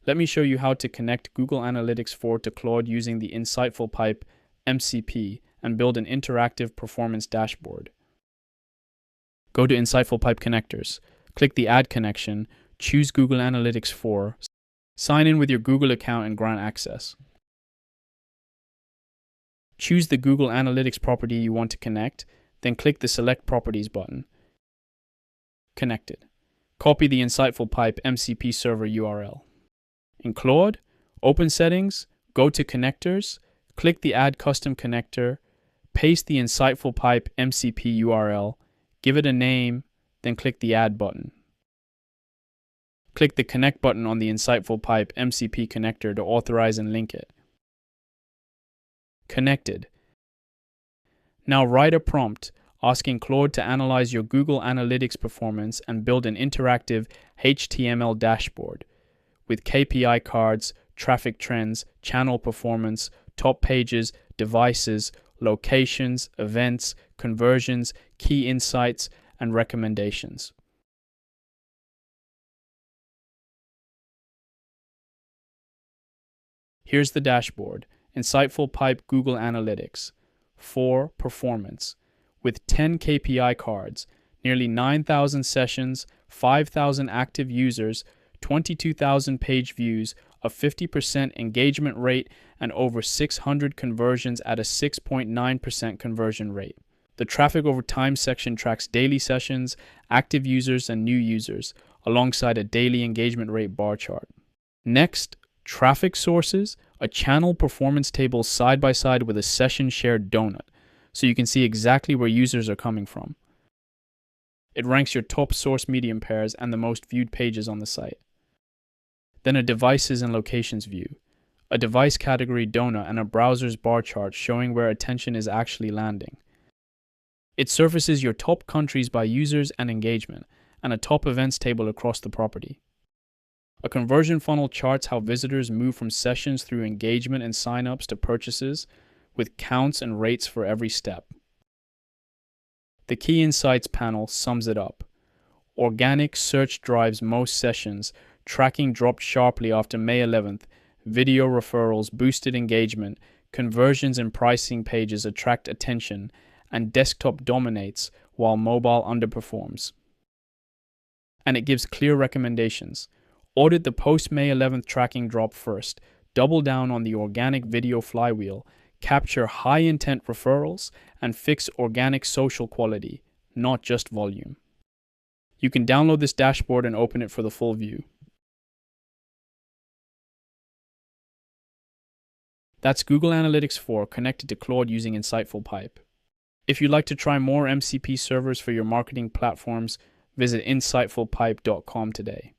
Let me show you how to connect Google Analytics 4 to Claude using the InsightfulPipe MCP and build an interactive performance dashboard. Go to InsightfulPipe Connectors, click the Add Connection, choose Google Analytics 4, sign in with your Google account and grant access. Choose the Google Analytics property you want to connect, then click the Select Properties button. Connected. Copy the InsightfulPipe MCP Server URL. In Claude, open Settings, go to Connectors, click the Add Custom Connector, paste the InsightfulPipe MCP URL, give it a name, then click the Add button. Click the Connect button on the InsightfulPipe MCP connector to authorize and link it. Connected. Now write a prompt asking Claude to analyze your Google Analytics performance and build an interactive HTML dashboard with KPI cards, traffic trends, channel performance, top pages, devices, locations, events, conversions, key insights, and recommendations. Here's the dashboard, InsightfulPipe Google Analytics, 4 performance, with 10 KPI cards, nearly 9,000 sessions, 5,000 active users, 22,000 page views, a 50% engagement rate, and over 600 conversions at a 6.9% conversion rate. The traffic over time section tracks daily sessions, active users, and new users, alongside a daily engagement rate bar chart. Next, traffic sources, a channel performance table side by side with a session shared donut, so you can see exactly where users are coming from. It ranks your top source medium pairs and the most viewed pages on the site. Then a devices and locations view, a device category donut, and a browser's bar chart showing where attention is actually landing. It surfaces your top countries by users and engagement, and a top events table across the property. A conversion funnel charts how visitors move from sessions through engagement and signups to purchases, with counts and rates for every step. The Key Insights panel sums it up. Organic search drives most sessions, tracking dropped sharply after May 11th, video referrals boosted engagement, conversions and pricing pages attract attention, and desktop dominates while mobile underperforms. And it gives clear recommendations. Audit the post-May 11th tracking drop first, double down on the organic video flywheel, capture high-intent referrals, and fix organic social quality, not just volume. You can download this dashboard and open it for the full view. That's Google Analytics 4 connected to Claude using InsightfulPipe. If you'd like to try more MCP servers for your marketing platforms, visit insightfulpipe.com today.